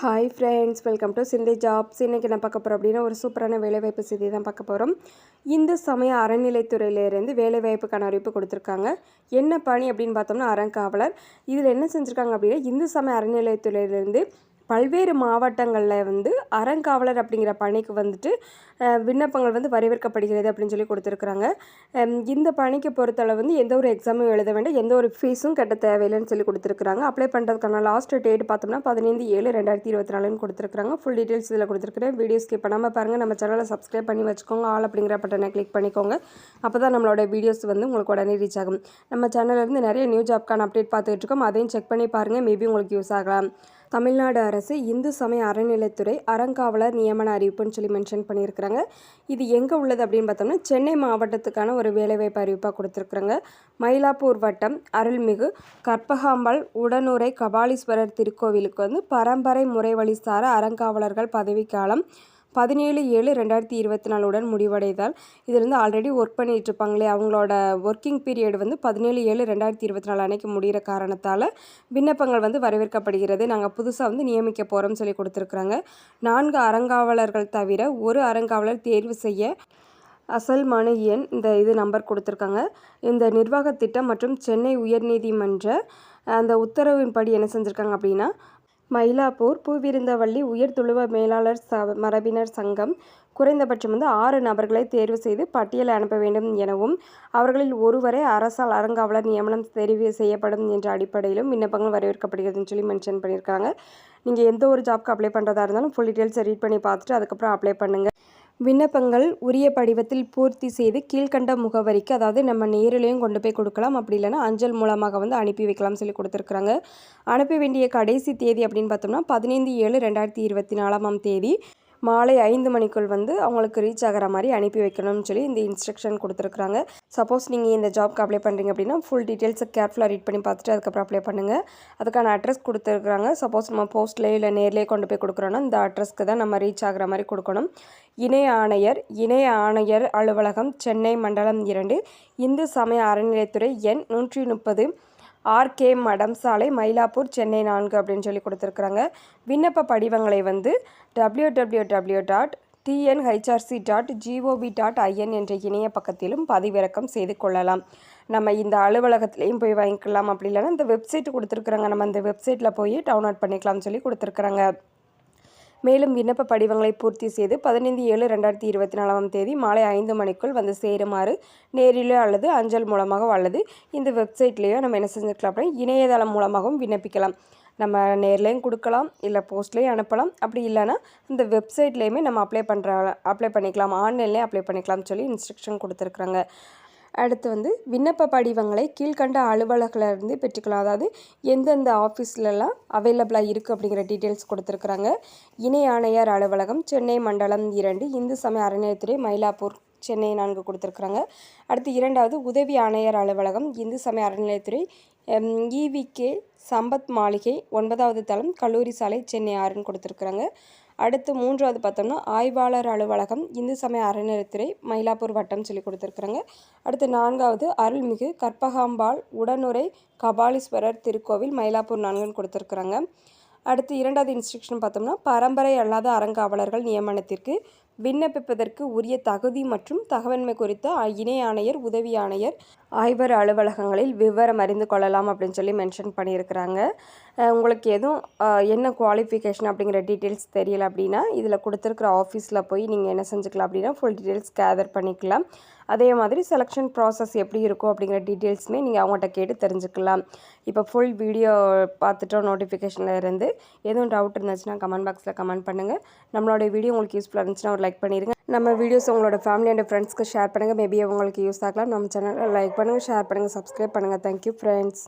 Hi friends, welcome to சிந்தி jobs. இன்றைக்கி நான் பார்க்க போகிறோம் அப்படின்னா ஒரு சூப்பரான வேலைவாய்ப்பு செய்தி தான் பார்க்க போகிறோம். இந்து சமய அறநிலைத்துறையிலேருந்து வேலைவாய்ப்புக்கான அறிவிப்பு கொடுத்துருக்காங்க. என்ன பணி அப்படின்னு பார்த்தோம்னா அறங்காவலர். இதில் என்ன செஞ்சுருக்காங்க அப்படின்னா இந்து சமய அறநிலையத்துறையிலேருந்து பல்வேறு மாவட்டங்களில் அறங்காவலர் அப்படிங்கிற பணிக்கு விண்ணப்பங்கள் வரவேற்கப்படுகிறது அப்படின்னு சொல்லி கொடுத்துருக்குறாங்க. இந்த பணிக்கு பொறுத்தளவு எந்த ஒரு எக்ஸாமும் எழுத வேண்டாம், எந்த ஒரு ஃபீஸும் கட்ட தேவையில்லைன்னு சொல்லி கொடுத்துருக்குறாங்க. அப்ளை பண்ணுறதுக்கான லாஸ்ட் டேட் பார்த்தோம்னா 15/7/2024 கொடுத்துருக்குறாங்க. ஃபுல் டீட்டெயில்ஸ் இதில் கொடுத்துருக்குறேன். வீடியோ ஸ்கிப் பண்ணாமல் பாருங்கள். நம்ம சேனலை சப்ஸ்கிரைப் பண்ணி வச்சுக்கோங்க. ஆல் அப்படிங்கிற பட்டனை கிளிக் பண்ணிக்கோங்க. அப்போ தான் நம்மளோட வீடியோஸ் உங்களுக்கு உடனே ரீச் ஆகும். நம்ம சேனல்லேருந்து நிறைய நியூ ஜாப்க்கான அப்டேட் பார்த்துக்கிட்டு இருக்கோம். அதையும் செக் பண்ணி பாருங்கள். மேபி உங்களுக்கு யூஸ் ஆகலாம். தமிழ்நாடு அரசு இந்து சமய அறநிலைத்துறை அறங்காவலர் நியமன அறிவிப்புன்னு சொல்லி மென்ஷன் பண்ணியிருக்கிறாங்க. இது எங்கே உள்ளது அப்படின்னு பார்த்தோம்னா சென்னை மாவட்டத்துக்கான ஒரு வேலைவாய்ப்பு அறிவிப்பாக கொடுத்துருக்குறாங்க. மயிலாப்பூர் வட்டம் அருள்மிகு கற்பகாம்பாள் உடனுறை கபாலீஸ்வரர் திருக்கோவிலுக்கு பரம்பரை முறை வழிசார அறங்காவலர்கள் பதவிக்காலம் 17/7/2024 முடிவடைதால் இதிலிருந்து ஆல்ரெடி ஒர்க் பண்ணிகிட்டு இருப்பாங்களே அவங்களோட ஒர்க்கிங் பீரியட் 17/7/2024 அன்னைக்கு முடிகிற காரணத்தால் விண்ணப்பங்கள் வரவேற்கப்படுகிறது. நாங்கள் புதுசாக நியமிக்க போகிறோம்னு சொல்லி கொடுத்துருக்குறாங்க. 4 அறங்காவலர்கள் தவிர ஒரு அறங்காவலர் தேர்வு செய்ய அசல் மனு எண் இது நம்பர் கொடுத்துருக்காங்க. இந்த நிர்வாக திட்டம் மற்றும் சென்னை உயர்நீதிமன்ற அந்த உத்தரவின்படி என்ன செஞ்சுருக்காங்க அப்படின்னா மயிலாப்பூர் பூவிருந்தவள்ளி உயர் துளுவ மேலாளர் மரபினர் சங்கம் குறைந்தபட்சம் 6 நபர்களை தேர்வு செய்து பட்டியலை அனுப்ப வேண்டும் எனவும் அவர்களில் ஒருவரை அரசால் அறங்காவலர் நியமனம் தெரிவு செய்யப்படும் என்ற அடிப்படையிலும் விண்ணப்பங்கள் வரவேற்கப்படுகிறதுன்னு சொல்லி மென்ஷன் பண்ணியிருக்காங்க. நீங்கள் எந்த ஒரு ஜாப்க்கு அப்ளை பண்ணுறதா இருந்தாலும் ஃபுல் டீட்டெயில்ஸை ரீட் பண்ணி பார்த்துட்டு அதுக்கப்புறம் அப்ளை பண்ணுங்கள். விண்ணப்பங்கள் உரிய படிவத்தில் பூர்த்தி செய்து கீழ்கண்ட முகவரிக்கு, அதாவது நம்ம நேரிலையும் கொண்டு போய் கொடுக்கலாம், அப்படி இல்லைன்னா அஞ்சல் மூலமாக அனுப்பி வைக்கலாம்னு சொல்லி கொடுத்துருக்குறாங்க. அனுப்ப வேண்டிய கடைசி தேதி அப்படின்னு பார்த்தோம்னா 15/7/2024 தேதி மாலை 5 மணிக்குள் அவங்களுக்கு ரீச் ஆகிற மாதிரி அனுப்பி வைக்கணும்னு சொல்லி இந்த இன்ஸ்ட்ரக்ஷன் கொடுத்துருக்குறாங்க. சப்போஸ் நீங்கள் இந்த ஜாப்க்கு அப்ளை பண்ணுறீங்க அப்படின்னா ஃபுல் டீட்டெயில்ஸை கேர்ஃபுல்லாக ரீட் பண்ணி பார்த்துட்டு அதுக்கப்புறம் அப்ளை பண்ணுங்கள். அதுக்கான அட்ரஸ் கொடுத்துருக்குறாங்க. சப்போஸ் நம்ம போஸ்ட்லேயே இல்லை நேர்லேயே கொண்டு போய் கொடுக்குறோன்னா இந்த அட்ரஸ்க்கு தான் நம்ம ரீச் ஆகிற மாதிரி கொடுக்கணும். இணை ஆணையர் அலுவலகம், சென்னை மண்டலம் 2, இந்து சமய அறநிலையத்துறை, எண் 130, RK மடம் சாலை, மயிலாப்பூர், சென்னை 4 அப்படின்னு சொல்லி கொடுத்துருக்குறாங்க. விண்ணப்ப படிவங்களை www.tnhrc.gov.in என்ற இணைய பக்கத்திலும் பதிவிறக்கம் செய்து கொள்ளலாம். நம்ம இந்த அலுவலகத்துலேயும் போய் வாங்கிக்கலாம், அப்படி இல்லைன்னா இந்த வெப்சைட் கொடுத்துருக்குறாங்க, நம்ம இந்த வெப்சைட்டில் போய் டவுன்லோட் பண்ணிக்கலாம்னு சொல்லி கொடுத்துருக்குறாங்க. மேலும் விண்ணப்ப படிவங்களை பூர்த்தி செய்து 15/7/2024 தேதி மாலை 5 மணிக்குள் சேருமாறு நேரிலோ அல்லது அஞ்சல் மூலமாக அல்லது இந்த வெப்சைட்லேயோ நம்ம என்ன செஞ்சுக்கலாம் அப்படின்னா இணையதளம் மூலமாகவும் விண்ணப்பிக்கலாம். நம்ம நேர்லேயும் கொடுக்கலாம், இல்லை போஸ்ட்லேயும் அனுப்பலாம், அப்படி இல்லைன்னா இந்த வெப்சைட்லேயுமே நம்ம அப்ளை பண்ணிக்கலாம், ஆன்லைன்லேயே அப்ளை பண்ணிக்கலாம்னு சொல்லி இன்ஸ்ட்ரக்ஷன் கொடுத்துருக்குறாங்க. அடுத்து விண்ணப்ப படிவங்களை கீழ்கண்ட அலுவலகத்திலிருந்து பெற்றுக்கலாம். அதாவது எந்தெந்த ஆஃபீஸ்லலாம் அவைலபிளாக இருக்குது அப்படிங்கிற டீட்டெயில்ஸ் கொடுத்துருக்குறாங்க. இணை ஆணையர் அலுவலகம், சென்னை மண்டலம் 2, இந்து சமய அறநிலையத்துறை, மயிலாப்பூர், சென்னை 4 கொடுத்துருக்குறாங்க. அடுத்து 2வது உதவி ஆணையர் அலுவலகம், இந்து சமய அறநிலையத்துறை, EVK சம்பத் மாளிகை, 9வது தளம், கல்லூரி சாலை, சென்னை 6ன்னு கொடுத்துருக்குறாங்க. அடுத்து 3வது பார்த்தோம்னா ஆய்வாளர் அலுவலகம், இந்து சமய அறநிலையத்துறை, மயிலாப்பூர் வட்டம் சொல்லி கொடுத்துருக்குறாங்க. அடுத்து 4வது அருள்மிகு கற்பகாம்பாள் உடனுறை கபாலீஸ்வரர் திருக்கோவில், மயிலாப்பூர் 4ன்னு கொடுத்துருக்குறாங்க. அடுத்து 2வது இன்ஸ்ட்ரக்ஷன் பார்த்தோம்னா பரம்பரை அல்லாத அறங்காவலர்கள் நியமனத்திற்கு விண்ணப்பிப்பதற்கு உரிய தகுதி மற்றும் தகவன்மை குறித்த இணை ஆணையர், உதவி ஆணையர், ஆய்வர் அலுவலகங்களில் விவரம் அறிந்து கொள்ளலாம் அப்படின்னு சொல்லி மென்ஷன் பண்ணியிருக்கிறாங்க. உங்களுக்கு எதுவும் என்ன குவாலிஃபிகேஷன் அப்படிங்கிற டீட்டெயில்ஸ் தெரியல அப்படின்னா இதில் கொடுத்துருக்குற ஆஃபீஸில் போய் நீங்கள் என்ன செஞ்சுக்கலாம் அப்படின்னா ஃபுல் டீட்டெயில்ஸ் கேதர் பண்ணிக்கலாம். அதே மாதிரி செலெக்ஷன் ப்ராசஸ் எப்படி இருக்கும் அப்படிங்கிற டீட்டெயில்ஸுமே நீங்கள் அவங்கள்ட்ட கேட்டு தெரிஞ்சுக்கலாம். இப்போ ஃபுல் வீடியோ பார்த்துட்டோம் நோட்டிஃபிகேஷனில் இருந்து. எதுவும் டவுட் இருந்துச்சுன்னா கமெண்ட் பாக்ஸில் கமெண்ட் பண்ணுங்கள். நம்மளோட வீடியோ உங்களுக்கு யூஸ்ஃபுல்லாக இருந்துச்சுன்னா ஒரு லைக் பண்ணிடுங்க. நம்ம வீடியோஸ் உங்களோட ஃபேமிலி அண்ட் ஃப்ரெண்ட்ஸ்க்கு ஷேர் பண்ணுங்கள். மேபி உங்களுக்கு யூஸ் ஆகலாம். நம்ம சேனலில் லைக் பண்ணுங்கள், ஷேர் பண்ணுங்கள், சப்ஸ்கிரைப் பண்ணுங்கள். Thank you friends.